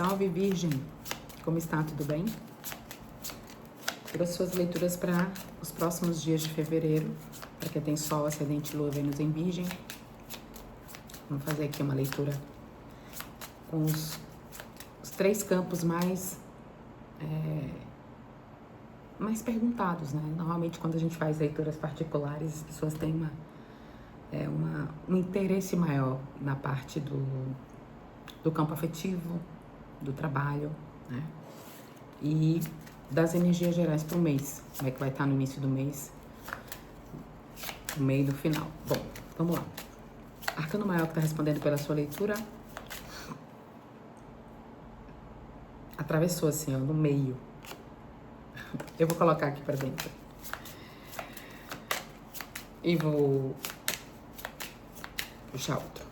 Salve, Virgem! Como está? Tudo bem? Trouxe suas leituras para os próximos dias de fevereiro, para quem tem Sol, Ascendente, Lua, Vênus em Virgem. Vamos fazer aqui uma leitura com os três campos mais perguntados, né? Normalmente, quando a gente faz leituras particulares, as pessoas têm um interesse maior na parte do campo afetivo, do trabalho, né? E das energias gerais para o mês. Como é que vai estar no início do mês, no meio do final. Bom, vamos lá. Arcano maior que está respondendo pela sua leitura. Atravessou assim, ó, no meio. Eu vou colocar aqui para dentro. E vou puxar outro.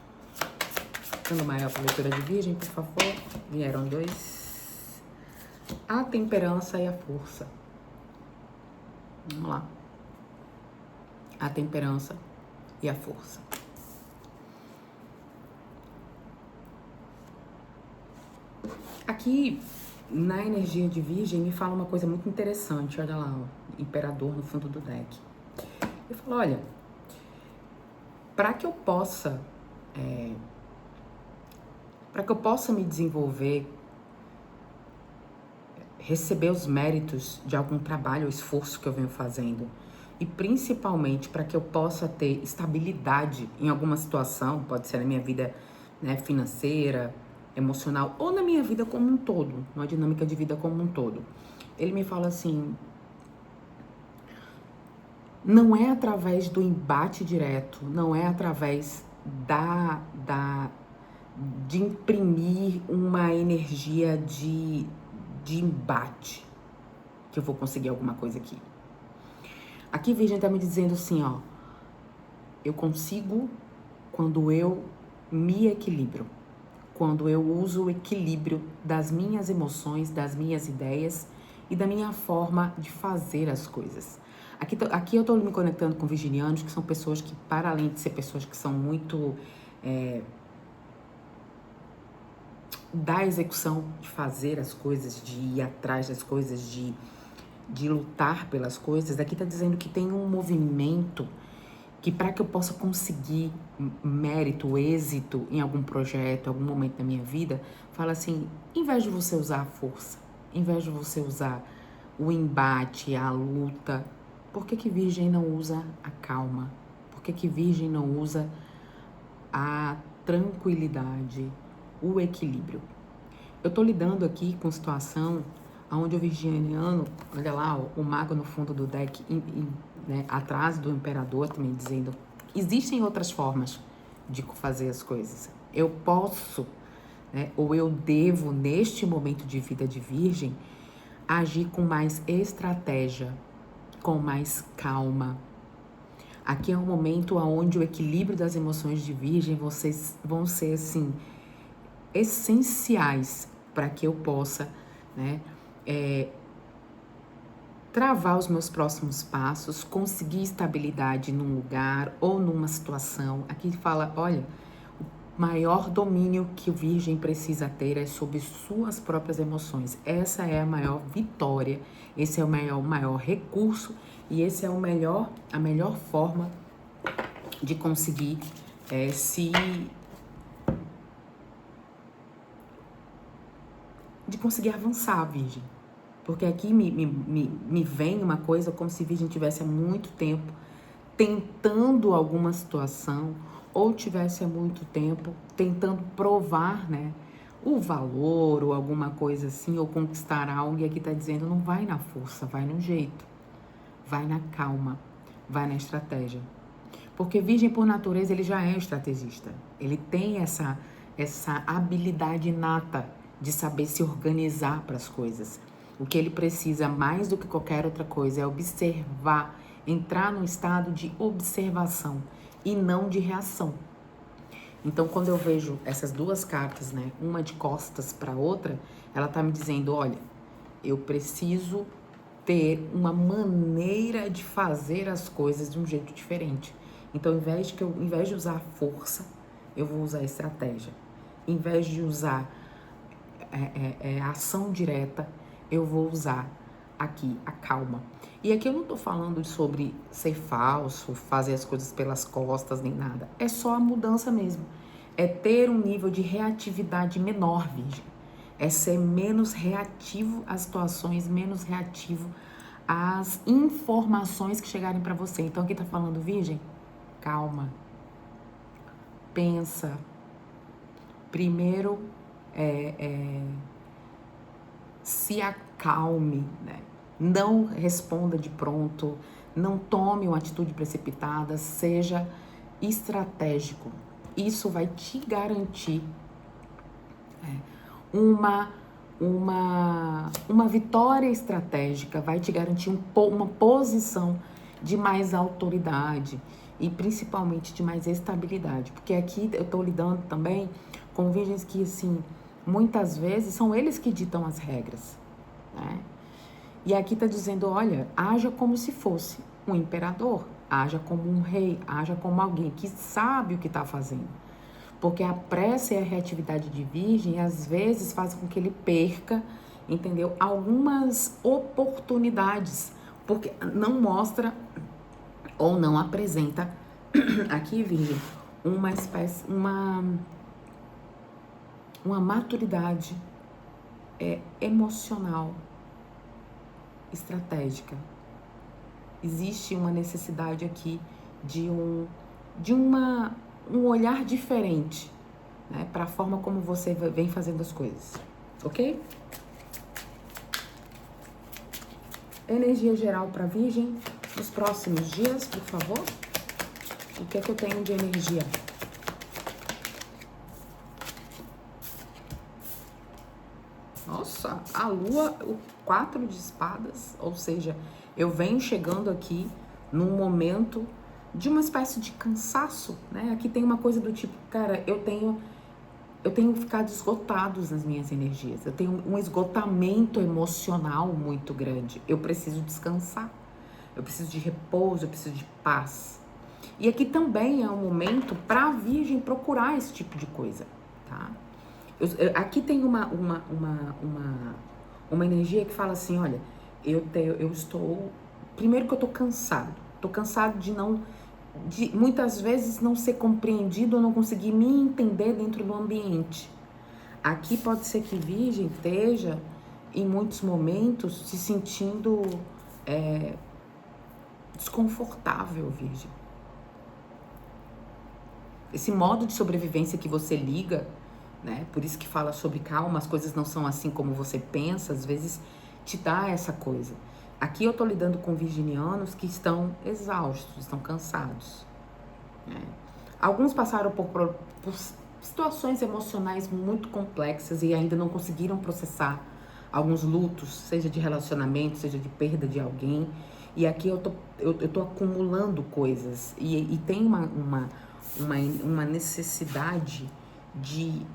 Arcano maior para leitura de Virgem, por favor. Vieram dois. A temperança e a força. Vamos lá. A temperança e a força. Aqui, na energia de Virgem, me fala uma coisa muito interessante. Olha lá, ó, Imperador no fundo do deck. Eu falo, olha, para que eu possa me desenvolver, receber os méritos de algum trabalho ou esforço que eu venho fazendo, e principalmente para que eu possa ter estabilidade em alguma situação, pode ser na minha vida, né, financeira, emocional, ou na minha vida como um todo, uma dinâmica de vida como um todo. Ele me fala assim, não é através do embate direto, não é através de imprimir uma energia de embate que eu vou conseguir alguma coisa aqui. Aqui Virgem tá me dizendo assim, ó, eu consigo quando eu me equilibro, quando eu uso o equilíbrio das minhas emoções, das minhas ideias e da minha forma de fazer as coisas. Aqui eu tô me conectando com virginianos, que são pessoas que, para além de ser pessoas que são muito da execução, de fazer as coisas, de ir atrás das coisas, de lutar pelas coisas, aqui tá dizendo que tem um movimento que para que eu possa conseguir mérito, êxito em algum projeto, algum momento da minha vida, fala assim, em vez de você usar a força, em vez de você usar o embate, a luta, por que Virgem não usa a calma? Por que Virgem não usa a tranquilidade, o equilíbrio? Eu tô lidando aqui com situação onde o virginiano, olha lá, ó, o mago no fundo do deck, né, atrás do imperador também dizendo, existem outras formas de fazer as coisas. Eu posso, né, ou eu devo, neste momento de vida de Virgem, agir com mais estratégia, com mais calma. Aqui é um momento onde o equilíbrio das emoções de Virgem vão ser, assim, essenciais para que eu possa, né, travar os meus próximos passos, conseguir estabilidade num lugar ou numa situação. Aqui fala, olha, o maior domínio que o Virgem precisa ter é sobre suas próprias emoções. Essa é a maior vitória, esse é o maior recurso e esse é a melhor forma de conseguir de conseguir avançar, Virgem. Porque aqui me vem uma coisa como se Virgem tivesse há muito tempo tentando alguma situação ou tivesse há muito tempo tentando provar, né, o valor ou alguma coisa assim, ou conquistar algo. E aqui tá dizendo, não vai na força, vai no jeito, vai na calma, vai na estratégia. Porque Virgem, por natureza, ele já é estrategista. Ele tem essa habilidade inata de saber se organizar para as coisas. O que ele precisa mais do que qualquer outra coisa é observar, entrar num estado de observação e não de reação. Então, quando eu vejo essas duas cartas, né, uma de costas para outra, ela tá me dizendo, olha, eu preciso ter uma maneira de fazer as coisas de um jeito diferente. Então, em vez de usar a força, eu vou usar a estratégia. Em vez de usar a ação direta, eu vou usar aqui a calma. E aqui eu não tô falando sobre ser falso, fazer as coisas pelas costas, nem nada. É só a mudança mesmo. É ter um nível de reatividade menor, Virgem. É ser menos reativo às situações, menos reativo às informações que chegarem para você. Então aqui tá falando, Virgem, calma. Pensa. Primeiro, se acalme, né? Não responda de pronto, não tome uma atitude precipitada, seja estratégico. Isso vai te garantir uma vitória estratégica, vai te garantir uma posição de mais autoridade e principalmente de mais estabilidade. Porque aqui eu estou lidando também com virgens que, assim, muitas vezes são eles que ditam as regras, né? E aqui está dizendo, olha, haja como se fosse um imperador, haja como um rei, haja como alguém que sabe o que está fazendo. Porque a pressa e a reatividade de virgem, às vezes, fazem com que ele perca, entendeu? Algumas oportunidades, porque não mostra ou não apresenta, aqui, virgem, uma espécie, uma maturidade emocional, estratégica. Existe uma necessidade aqui de um olhar diferente, né, para a forma como você vem fazendo as coisas, ok? Energia geral para Virgem nos próximos dias, por favor. O que é que eu tenho de energia? Nossa, a Lua, o 4 de espadas, ou seja, eu venho chegando aqui num momento de uma espécie de cansaço, né? Aqui tem uma coisa do tipo, cara, eu tenho ficado esgotado nas minhas energias, eu tenho um esgotamento emocional muito grande, eu preciso descansar, eu preciso de repouso, eu preciso de paz. E aqui também é um momento para a Virgem procurar esse tipo de coisa, tá? Aqui tem uma energia que fala assim, olha, eu estou... Primeiro que eu tô cansado de muitas vezes não ser compreendido ou não conseguir me entender dentro do ambiente. Aqui pode ser que Virgem esteja, em muitos momentos, se sentindo desconfortável, Virgem. Esse modo de sobrevivência que você liga, né? Por isso que fala sobre calma, as coisas não são assim como você pensa, às vezes te dá essa coisa. Aqui eu tô lidando com virginianos que estão exaustos, estão cansados, né? Alguns passaram por situações emocionais muito complexas e ainda não conseguiram processar alguns lutos, seja de relacionamento, seja de perda de alguém. E aqui eu tô acumulando coisas e tem uma necessidade de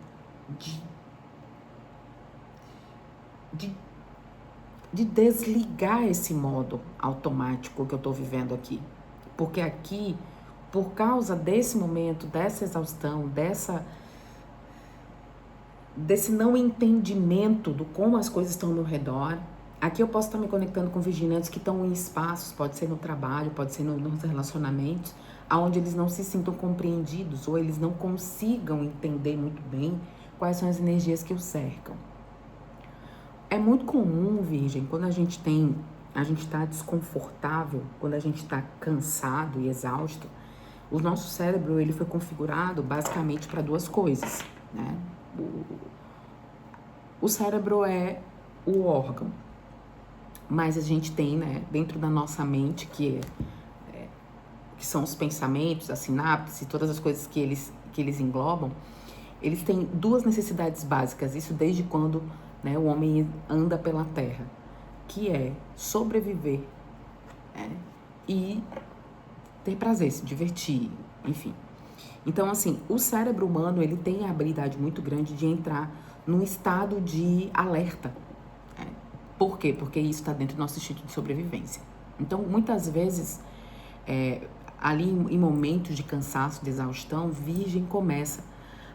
desligar esse modo automático que eu tô vivendo aqui. Porque aqui, por causa desse momento, dessa exaustão, desse não entendimento do como as coisas estão ao meu redor, aqui eu posso estar me conectando com vigilantes que estão em espaços, pode ser no trabalho, pode ser nos relacionamentos, onde eles não se sintam compreendidos ou eles não consigam entender muito bem quais são as energias que o cercam. É muito comum, Virgem, quando a gente está desconfortável, quando a gente está cansado e exausto, o nosso cérebro ele foi configurado basicamente para duas coisas, né? O cérebro é o órgão, mas a gente tem, né, dentro da nossa mente, que são os pensamentos, a sinapse, todas as coisas que eles englobam, eles têm duas necessidades básicas, isso desde quando, né, o homem anda pela terra, que é sobreviver, né, e ter prazer, se divertir, enfim. Então, assim, o cérebro humano, ele tem a habilidade muito grande de entrar num estado de alerta. Né? Por quê? Porque isso está dentro do nosso instinto de sobrevivência. Então, muitas vezes, ali em momentos de cansaço, de exaustão, Virgem começa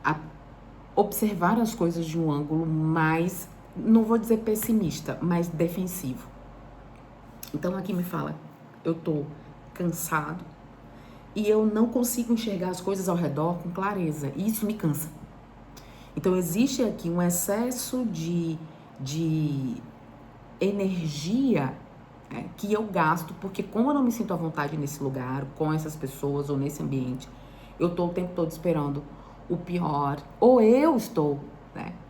a observar as coisas de um ângulo mais, não vou dizer pessimista, mas defensivo. Então aqui me fala, eu tô cansado e eu não consigo enxergar as coisas ao redor com clareza, e isso me cansa. Então existe aqui um excesso de energia que eu gasto, porque como eu não me sinto à vontade nesse lugar, com essas pessoas ou nesse ambiente, eu tô o tempo todo esperando o pior, ou eu estou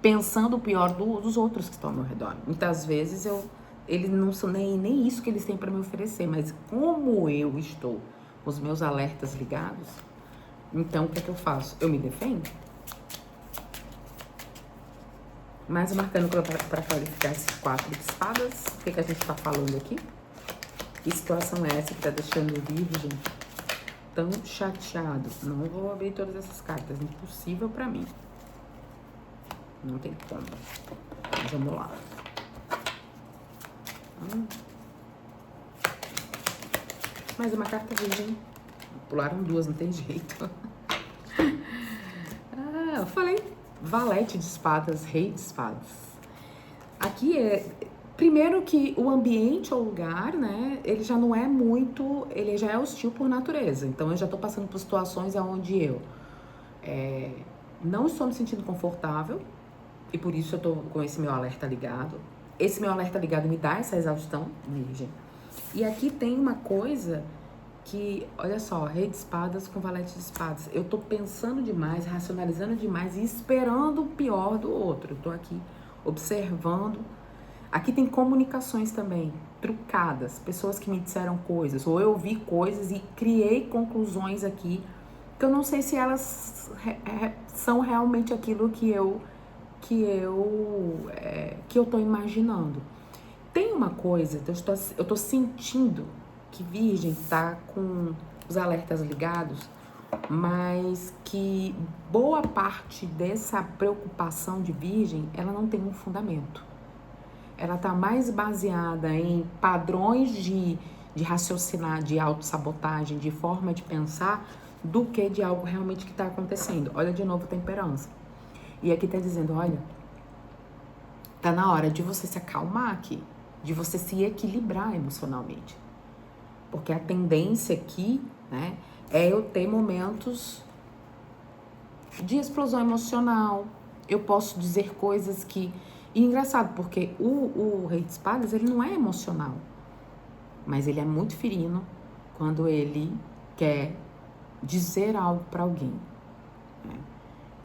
pensando o pior dos outros que estão ao meu redor. Muitas vezes eles não são nem isso que eles têm para me oferecer, mas como eu estou com os meus alertas ligados, então o que é que eu faço? Eu me defendo. Mais marcando para qualificar esses 4 de espadas. O que a gente tá falando aqui? Que situação é essa que tá deixando o Virgem tão chateado? Não vou abrir todas essas cartas, impossível pra mim. Não tem como. Mas vamos lá. Mais uma carta Virgem. Pularam 2, não tem jeito. Eu falei. Valete de espadas, rei de espadas. Aqui primeiro que o ambiente ou lugar, ele já não é muito, ele já é hostil por natureza. Então eu já tô passando por situações onde eu não estou me sentindo confortável e por isso eu tô com esse meu alerta ligado. Esse meu alerta ligado me dá essa exaustão, Virgem. E aqui tem uma coisa que, olha só, rei de espadas com valete de espadas. Eu tô pensando demais, racionalizando demais e esperando o pior do outro. Eu tô aqui observando. Aqui tem comunicações também, trucadas. Pessoas que me disseram coisas, ou eu vi coisas e criei conclusões aqui que eu não sei se elas são realmente aquilo que eu tô imaginando. Tem uma coisa, eu tô sentindo que Virgem tá com os alertas ligados, mas que boa parte dessa preocupação de Virgem, ela não tem um fundamento. Ela tá mais baseada em padrões de raciocinar, de autossabotagem, de forma de pensar, do que de algo realmente que tá acontecendo. Olha de novo temperança. E aqui tá dizendo, olha, tá na hora de você se acalmar aqui, de você se equilibrar emocionalmente. Porque a tendência aqui, é eu ter momentos de explosão emocional. Eu posso dizer coisas que... E engraçado, porque o rei de espadas, ele não é emocional. Mas ele é muito ferino quando ele quer dizer algo para alguém.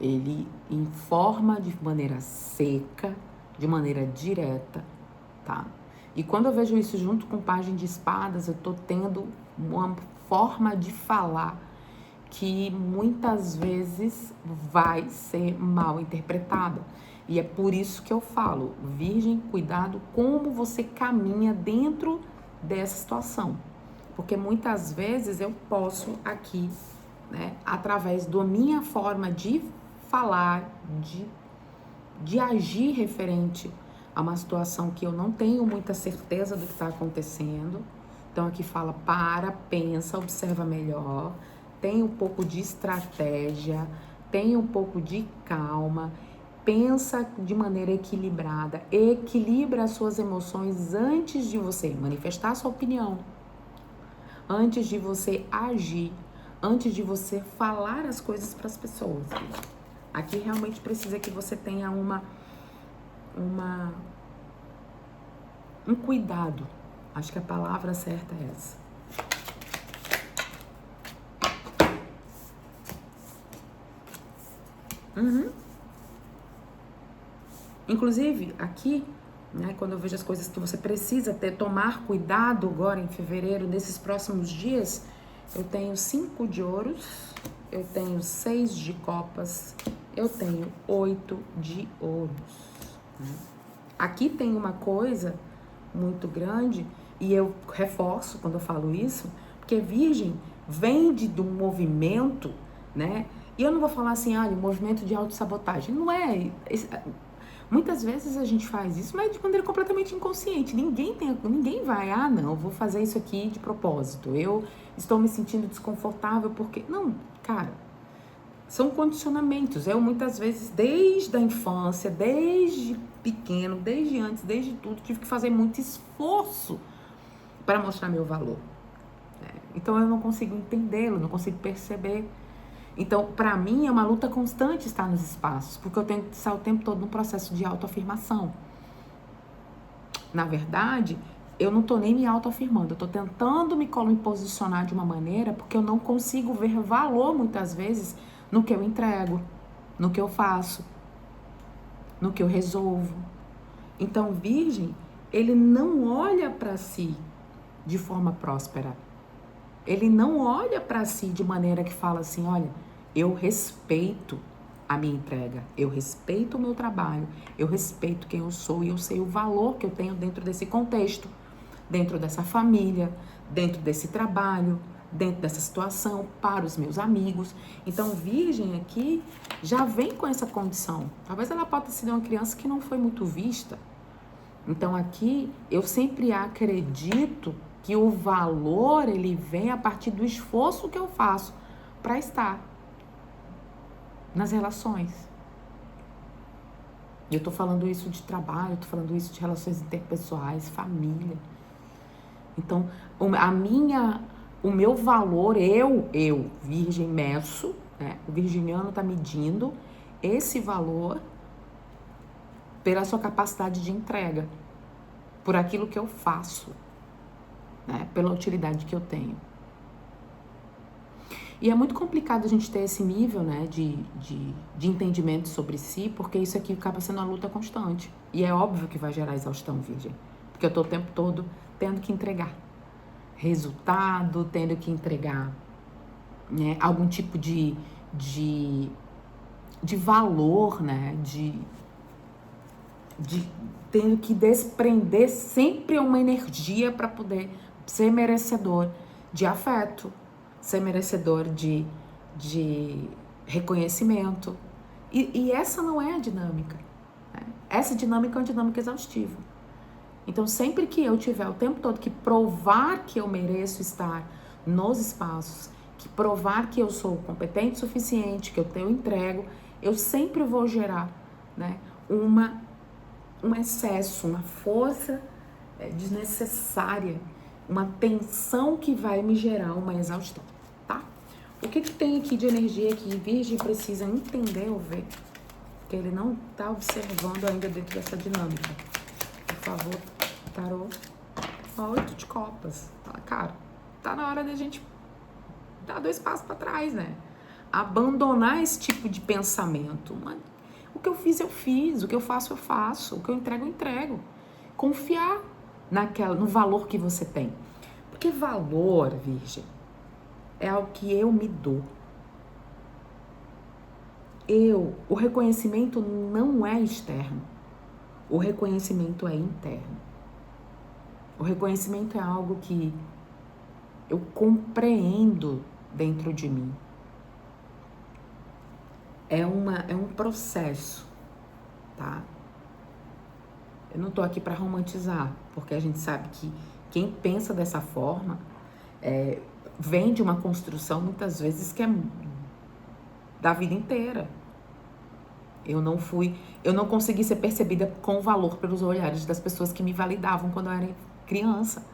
Ele informa de maneira seca, de maneira direta, tá? E quando eu vejo isso junto com Pajem de Espadas, eu tô tendo uma forma de falar que muitas vezes vai ser mal interpretada. E é por isso que eu falo, Virgem, cuidado como você caminha dentro dessa situação. Porque muitas vezes eu posso aqui, através da minha forma de falar, de agir referente a uma situação que eu não tenho muita certeza do que está acontecendo. Então aqui fala, pensa, observa melhor, tem um pouco de estratégia, tem um pouco de calma, pensa de maneira equilibrada, equilibra as suas emoções antes de você manifestar a sua opinião, antes de você agir, antes de você falar as coisas para as pessoas. Aqui realmente precisa que você tenha um cuidado. Acho que a palavra certa é essa. Inclusive, aqui, quando eu vejo as coisas que você precisa tomar cuidado agora em fevereiro, nesses próximos dias, eu tenho 5 de ouros, eu tenho 6 de copas, eu tenho 8 de ouros. Aqui tem uma coisa muito grande, e eu reforço quando eu falo isso, porque Virgem vem de um movimento, e eu não vou falar assim, um movimento de autossabotagem, não é... Muitas vezes a gente faz isso, mas de maneira completamente inconsciente. Ninguém vai, não, vou fazer isso aqui de propósito. Eu estou me sentindo desconfortável porque... Não, cara, São condicionamentos. Eu, muitas vezes, desde a infância, desde pequeno, desde antes, desde tudo, tive que fazer muito esforço para mostrar meu valor. Então, eu não consigo entendê-lo, não consigo perceber. Então, para mim, é uma luta constante estar nos espaços, porque eu tenho que estar o tempo todo num processo de autoafirmação. Na verdade, eu não tô nem me autoafirmando, eu tô tentando me posicionar de uma maneira porque eu não consigo ver valor, muitas vezes, no que eu entrego, no que eu faço, no que eu resolvo. Então, Virgem, ele não olha para si de forma próspera. Ele não olha para si de maneira que fala assim, olha, eu respeito a minha entrega, eu respeito o meu trabalho, eu respeito quem eu sou e eu sei o valor que eu tenho dentro desse contexto, dentro dessa família, dentro desse trabalho, dentro dessa situação, para os meus amigos. Então, Virgem aqui já vem com essa condição. Talvez ela possa ser uma criança que não foi muito vista. Então, aqui, eu sempre acredito que o valor, ele vem a partir do esforço que eu faço para estar nas relações. Eu tô falando isso de trabalho, eu tô falando isso de relações interpessoais, família. Então, o meu valor, Virgem, meço, né? O virginiano tá medindo esse valor pela sua capacidade de entrega, por aquilo que eu faço, né? Pela utilidade que eu tenho. E é muito complicado a gente ter esse nível, né, de entendimento sobre si, porque isso aqui acaba sendo uma luta constante. E é óbvio que vai gerar exaustão, Virgem, porque eu tô o tempo todo tendo que entregar resultado, tendo que entregar, né, algum tipo de valor, né, tendo que desprender sempre uma energia para poder ser merecedor de afeto, ser merecedor de reconhecimento. E essa não é a dinâmica, né? Essa dinâmica é uma dinâmica exaustiva. Então, sempre que eu tiver o tempo todo que provar que eu mereço estar nos espaços, que provar que eu sou competente o suficiente, que eu entrego, eu sempre vou gerar, né, um excesso, uma força desnecessária, uma tensão que vai me gerar uma exaustão, tá? O que tem aqui de energia que Virgem precisa entender ou ver? Que ele não tá observando ainda dentro dessa dinâmica. Por favor, tarô. 8 de copas. Fala, cara, tá na hora da gente dar 2 passos para trás, né? Abandonar esse tipo de pensamento. O que eu fiz, eu fiz. O que eu faço, eu faço. O que eu entrego. Confiar no valor que você tem. Porque valor, Virgem, é algo que eu me dou. O reconhecimento não é externo. O reconhecimento é interno. O reconhecimento é algo que eu compreendo dentro de mim. É um processo, tá? Eu não tô aqui para romantizar, porque a gente sabe que quem pensa dessa forma vem de uma construção, muitas vezes, que é da vida inteira. Eu não consegui ser percebida com valor pelos olhares das pessoas que me validavam quando eu era criança.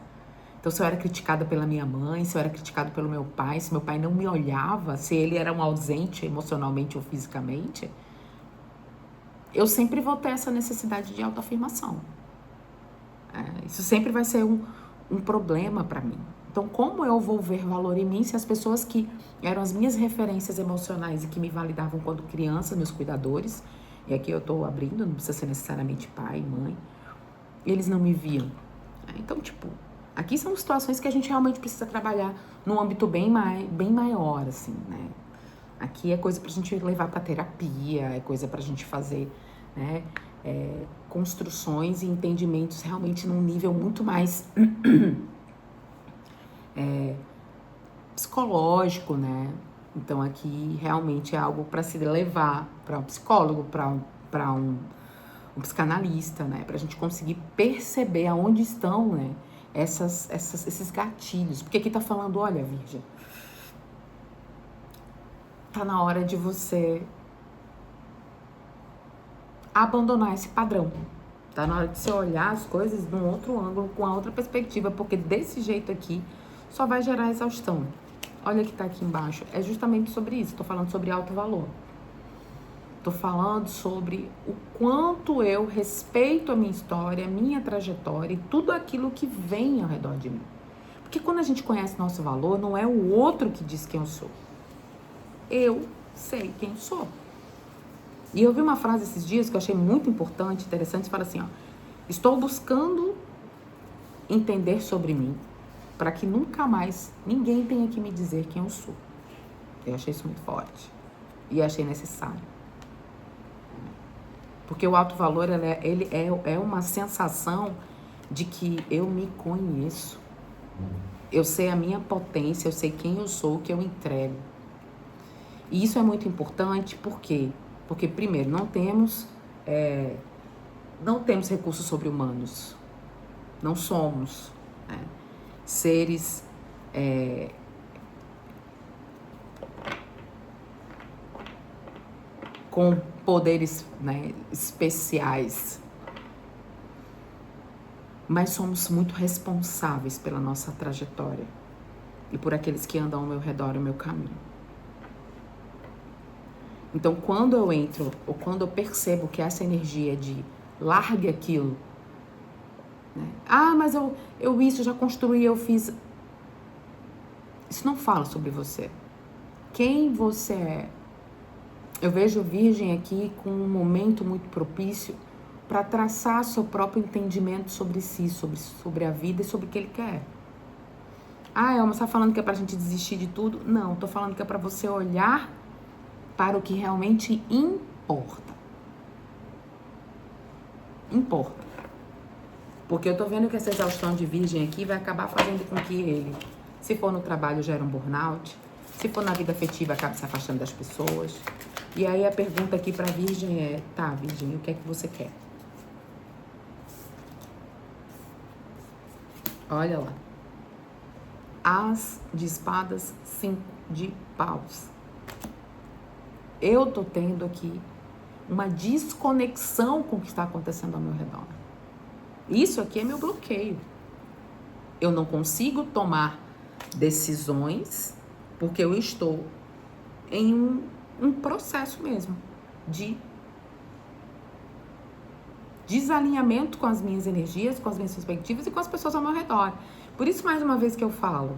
Então, se eu era criticada pela minha mãe, se eu era criticada pelo meu pai, se meu pai não me olhava, se ele era um ausente emocionalmente ou fisicamente, eu sempre vou ter essa necessidade de autoafirmação. Isso sempre vai ser um problema para mim. Então, como eu vou ver valor em mim se as pessoas que eram as minhas referências emocionais e que me validavam quando criança, meus cuidadores, e aqui eu tô abrindo, não precisa ser necessariamente pai, mãe, eles não me viam. Então, tipo, aqui são situações que a gente realmente precisa trabalhar num âmbito bem maior, assim, né? Aqui é coisa pra gente levar pra terapia, é coisa pra gente fazer, né, construções e entendimentos realmente num nível muito mais psicológico, né? Então aqui realmente é algo para se levar para um psicólogo, para um psicanalista, né? Para a gente conseguir perceber aonde estão, né, esses gatilhos. Porque aqui tá falando, olha, Virgem, tá na hora de você abandonar esse padrão. Tá na hora de você olhar as coisas de um outro ângulo, com a outra perspectiva, porque desse jeito aqui só vai gerar exaustão. Olha que tá aqui embaixo. É justamente sobre isso. Tô falando sobre alto valor. Tô falando sobre o quanto eu respeito a minha história, a minha trajetória e tudo aquilo que vem ao redor de mim. Porque quando a gente conhece nosso valor, não é o outro que diz quem eu sou. Eu sei quem sou. E eu vi uma frase esses dias que eu achei muito importante, interessante, fala assim, ó: estou buscando entender sobre mim para que nunca mais ninguém tenha que me dizer quem eu sou. Eu achei isso muito forte e achei necessário. Porque o alto valor, ele é uma sensação de que eu me conheço. Eu sei a minha potência, eu sei quem eu sou, o que eu entrego. E isso é muito importante, por quê? Porque, primeiro, não temos recursos sobre-humanos. Não somos seres com poderes, especiais. Mas somos muito responsáveis pela nossa trajetória e por aqueles que andam ao meu redor, ao meu caminho. Então, quando eu entro, ou quando eu percebo que essa energia de largue aquilo, mas eu isso, já construí, eu fiz. Isso não fala sobre você. Quem você é. Eu vejo Virgem aqui com um momento muito propício para traçar seu próprio entendimento sobre si, sobre a vida e sobre o que ele quer. Elma, você tá falando que é pra gente desistir de tudo? Não, tô falando que é pra você olhar para o que realmente importa. Importa. Porque eu tô vendo que essa exaustão de Virgem aqui vai acabar fazendo com que ele, se for no trabalho, gere um burnout. Se for na vida afetiva, acabe se afastando das pessoas. E aí a pergunta aqui pra Virgem é, tá, Virgem, o que é que você quer? Olha lá. As de espadas, 5 de paus. Eu tô tendo aqui uma desconexão com o que está acontecendo ao meu redor. Isso aqui é meu bloqueio. Eu não consigo tomar decisões porque eu estou em um processo mesmo de desalinhamento com as minhas energias, com as minhas perspectivas e com as pessoas ao meu redor. Por isso, mais uma vez que eu falo,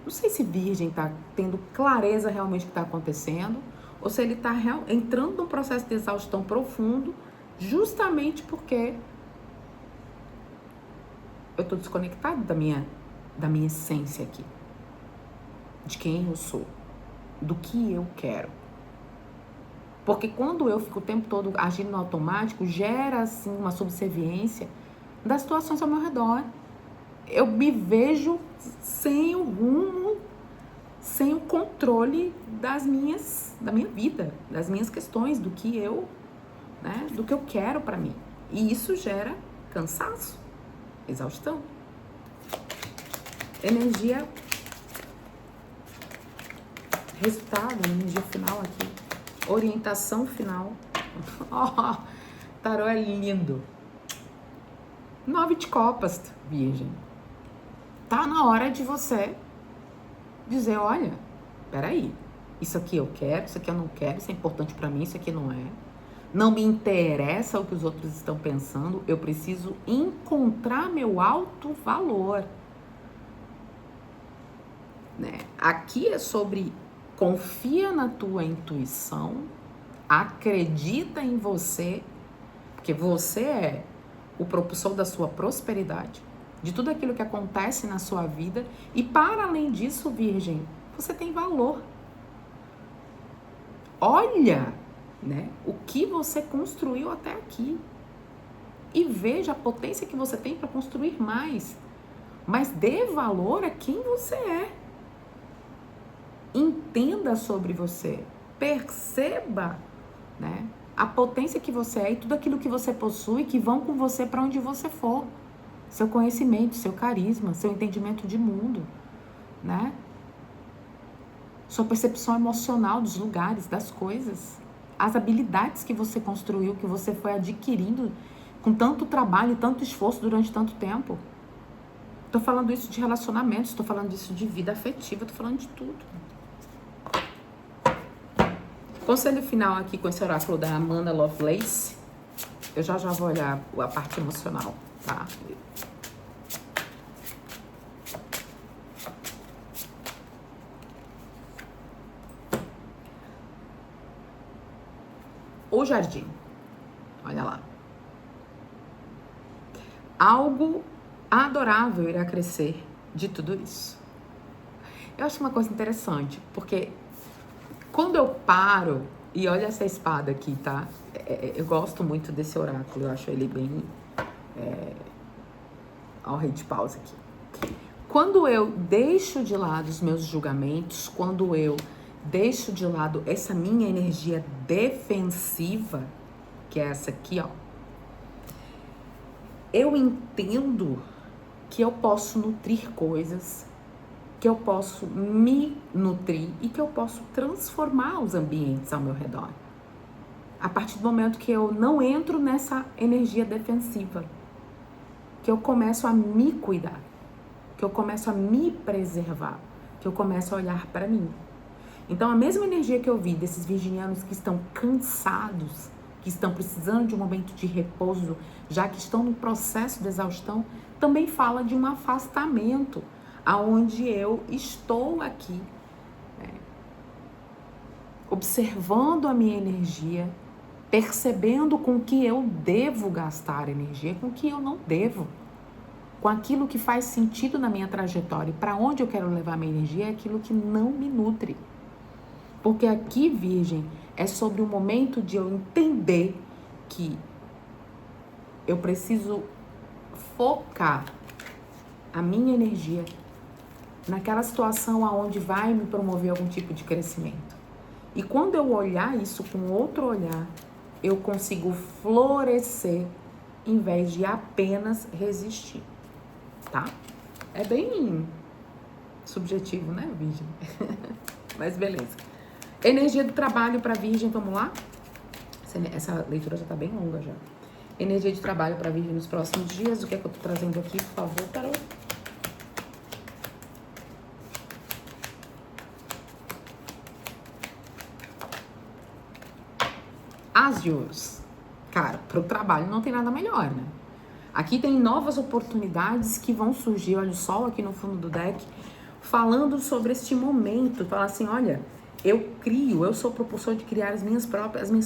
não sei se Virgem tá tendo clareza realmente do que tá acontecendo, ou se ele tá entrando num processo de exaustão profundo, justamente porque eu tô desconectado da minha essência aqui. De quem eu sou. Do que eu quero. Porque quando eu fico o tempo todo agindo no automático, gera, assim, uma subserviência das situações ao meu redor. Eu me vejo sem o rumo, sem o controle da minha vida, das minhas questões, do que eu quero pra mim. E isso gera cansaço, exaustão. Energia, resultado, energia final aqui. Orientação final. Tarô é lindo. 9 de copas, Virgem. Tá na hora de você dizer, olha, peraí, isso aqui eu quero, isso aqui eu não quero, isso é importante pra mim, isso aqui não é. Não me interessa o que os outros estão pensando, eu preciso encontrar meu alto valor. Aqui é sobre confia na tua intuição, acredita em você, porque você é o propulsor da sua prosperidade, de tudo aquilo que acontece na sua vida. E para além disso, Virgem, você tem valor. Olha, o que você construiu até aqui. E veja a potência que você tem para construir mais. Mas dê valor a quem você é. Entenda sobre você. Perceba, a potência que você é e tudo aquilo que você possui que vão com você para onde você for. Seu conhecimento, seu carisma, seu entendimento de mundo, sua percepção emocional dos lugares, das coisas, as habilidades que você construiu, que você foi adquirindo com tanto trabalho e tanto esforço durante tanto tempo. Tô falando isso de relacionamentos, tô falando isso de vida afetiva, tô falando de tudo. Conselho final aqui com esse oráculo da Amanda Lovelace. Eu já vou olhar a parte emocional, tá? O jardim. Olha lá. Algo adorável irá crescer de tudo isso. Eu acho uma coisa interessante, porque quando eu paro, e olha essa espada aqui, tá? Eu gosto muito desse oráculo, eu acho ele bem... Ó, o rei de paus aqui. Quando eu deixo de lado os meus julgamentos, quando eu deixo de lado essa minha energia defensiva, que é essa aqui, ó, eu entendo que eu posso nutrir coisas, que eu posso me nutrir e que eu posso transformar os ambientes ao meu redor. A partir do momento que eu não entro nessa energia defensiva, que eu começo a me cuidar, que eu começo a me preservar, que eu começo a olhar para mim. Então, a mesma energia que eu vi desses virginianos que estão cansados, que estão precisando de um momento de repouso, já que estão no processo de exaustão, também fala de um afastamento, aonde eu estou aqui, observando a minha energia, percebendo com que eu devo gastar energia, com que eu não devo, com aquilo que faz sentido na minha trajetória, para onde eu quero levar a minha energia, é aquilo que não me nutre. Porque aqui, Virgem, é sobre o momento de eu entender que eu preciso focar a minha energia naquela situação aonde vai me promover algum tipo de crescimento. E quando eu olhar isso com outro olhar, eu consigo florescer em vez de apenas resistir, tá? É bem subjetivo, né, Virgem? Mas beleza. Energia do trabalho para Virgem, vamos lá? Essa leitura já tá bem longa já. Energia de trabalho para Virgem nos próximos dias. O que é que eu tô trazendo aqui, por favor, Tarô? Azios. Cara, pro trabalho não tem nada melhor, né? Aqui tem novas oportunidades que vão surgir. Olha o sol aqui no fundo do deck, falando sobre este momento. Fala assim, olha, eu sou o propulsor de criar as minhas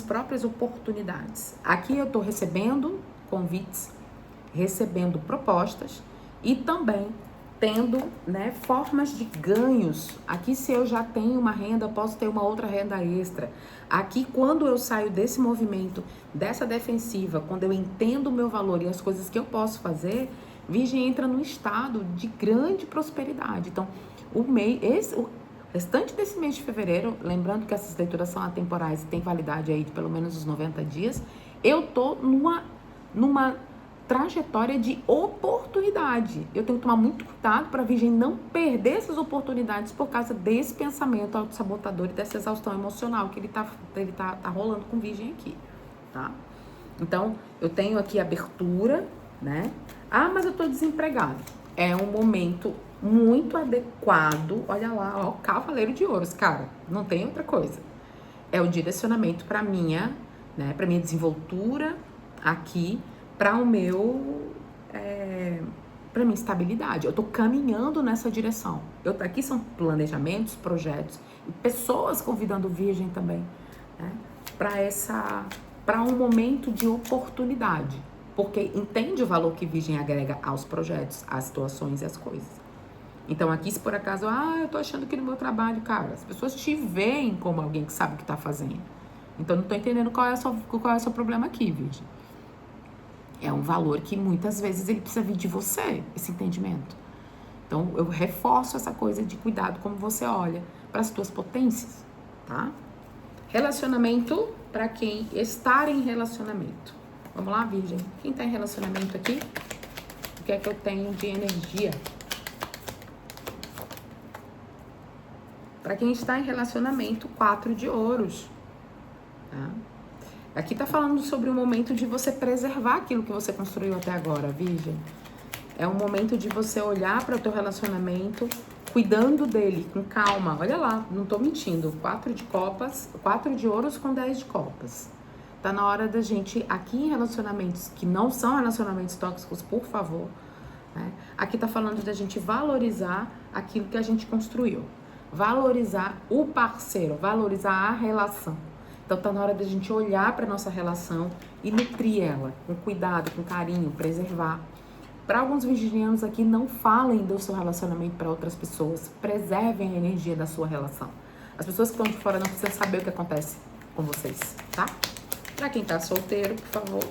próprias oportunidades. Aqui eu tô recebendo convites, recebendo propostas e também tendo, né, formas de ganhos. Aqui, se eu já tenho uma renda, eu posso ter uma outra renda extra. Aqui, quando eu saio desse movimento, dessa defensiva, quando eu entendo o meu valor e as coisas que eu posso fazer, Virgem entra num estado de grande prosperidade. Então, o restante desse mês de fevereiro, lembrando que essas leituras são atemporais e tem validade aí de pelo menos os 90 dias, eu tô numa trajetória de oportunidade. Eu tenho que tomar muito cuidado para a Virgem não perder essas oportunidades por causa desse pensamento autossabotador e dessa exaustão emocional que ele tá rolando com Virgem aqui, tá? Então, eu tenho aqui abertura, né? Ah, mas eu tô desempregado. É um momento muito adequado. Olha lá, ó, Cavaleiro de Ouros, cara, não tem outra coisa. É o direcionamento para minha, né, para minha desenvoltura aqui, para o meu, para minha estabilidade. Eu tô caminhando nessa direção. Aqui são planejamentos, projetos e pessoas convidando Virgem também, né, para um momento de oportunidade, porque entende o valor que Virgem agrega aos projetos, às situações e às coisas. Então aqui, se por acaso, eu tô achando que no meu trabalho, cara, as pessoas te veem como alguém que sabe o que tá fazendo. Então não tô entendendo qual é o seu problema aqui, Virgem. É um valor que muitas vezes ele precisa vir de você, esse entendimento. Então eu reforço essa coisa de cuidado como você olha para as tuas potências, tá? Relacionamento para quem está em relacionamento. Vamos lá, Virgem? Quem está em relacionamento aqui? O que é que eu tenho de energia? Para quem está em relacionamento, 4 de ouros. Tá? Aqui tá falando sobre o momento de você preservar aquilo que você construiu até agora, Virgem. É um momento de você olhar para o teu relacionamento, cuidando dele, com calma. Olha lá, não tô mentindo. 4 de copas, 4 de ouros com 10 de copas. Tá na hora da gente, aqui em relacionamentos que não são relacionamentos tóxicos, por favor, né? Aqui tá falando da gente valorizar aquilo que a gente construiu. Valorizar o parceiro, valorizar a relação. Então tá na hora da gente olhar para nossa relação e nutrir ela com cuidado, com carinho, preservar. Para alguns virginianos aqui, não falem do seu relacionamento para outras pessoas. Preservem a energia da sua relação. As pessoas que estão de fora não precisam saber o que acontece com vocês, tá? Para quem tá solteiro, por favor.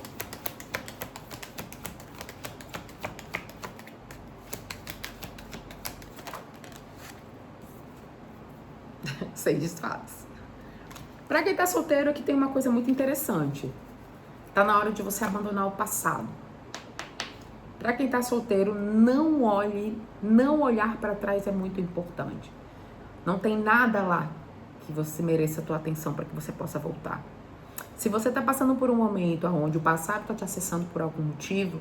Sem espadas. Para quem tá solteiro, aqui tem uma coisa muito interessante. Tá na hora de você abandonar o passado. Para quem tá solteiro, não olhar para trás é muito importante. Não tem nada lá que você mereça a tua atenção para que você possa voltar. Se você tá passando por um momento onde o passado tá te acessando por algum motivo,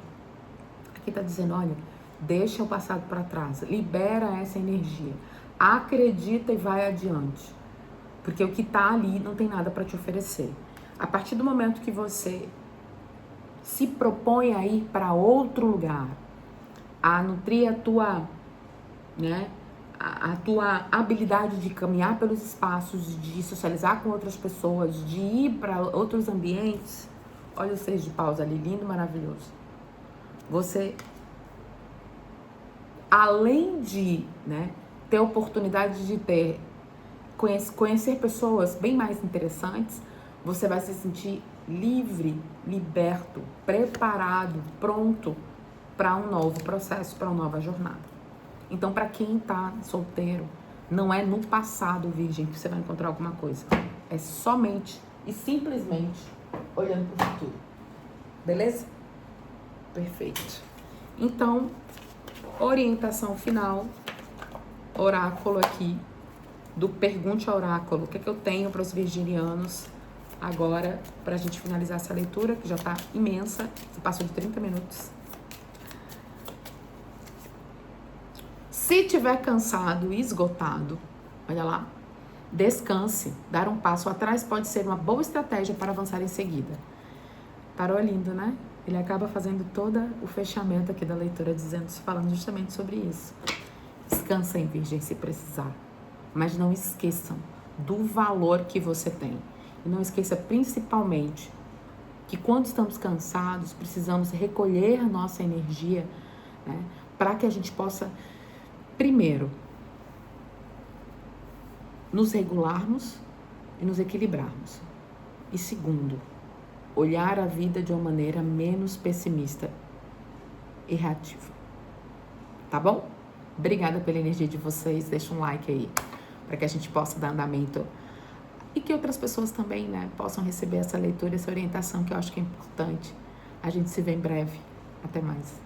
aqui tá dizendo, olha, deixa o passado para trás, libera essa energia, acredita e vai adiante. Porque o que tá ali não tem nada para te oferecer. A partir do momento que você se propõe a ir para outro lugar, a nutrir a tua, né, a tua habilidade de caminhar pelos espaços, de socializar com outras pessoas, de ir para outros ambientes, olha o 6 de paus ali, lindo, maravilhoso. Você, além de, né, ter a oportunidade de conhecer pessoas bem mais interessantes, você vai se sentir livre, liberto, preparado, pronto para um novo processo, para uma nova jornada. Então, para quem tá solteiro, não é no passado, Virgem, que você vai encontrar alguma coisa. É somente e simplesmente olhando para o futuro. Beleza? Perfeito. Então, orientação final, oráculo aqui, do Pergunte ao Oráculo. O que é que eu tenho para os virginianos agora, para a gente finalizar essa leitura, que já tá imensa, passou de 30 minutos. Se tiver cansado e esgotado, olha lá, descanse. Dar um passo atrás pode ser uma boa estratégia para avançar em seguida. Parou lindo, né? Ele acaba fazendo todo o fechamento aqui da leitura, falando justamente sobre isso. Descansem, Virgem, se precisar. Mas não esqueçam do valor que você tem. E não esqueça principalmente que quando estamos cansados, precisamos recolher nossa energia, né, para que a gente possa, primeiro, nos regularmos e nos equilibrarmos. E segundo, olhar a vida de uma maneira menos pessimista e reativa. Tá bom? Obrigada pela energia de vocês. Deixa um like aí, para que a gente possa dar andamento e que outras pessoas também, né, possam receber essa leitura, essa orientação que eu acho que é importante. A gente se vê em breve. Até mais.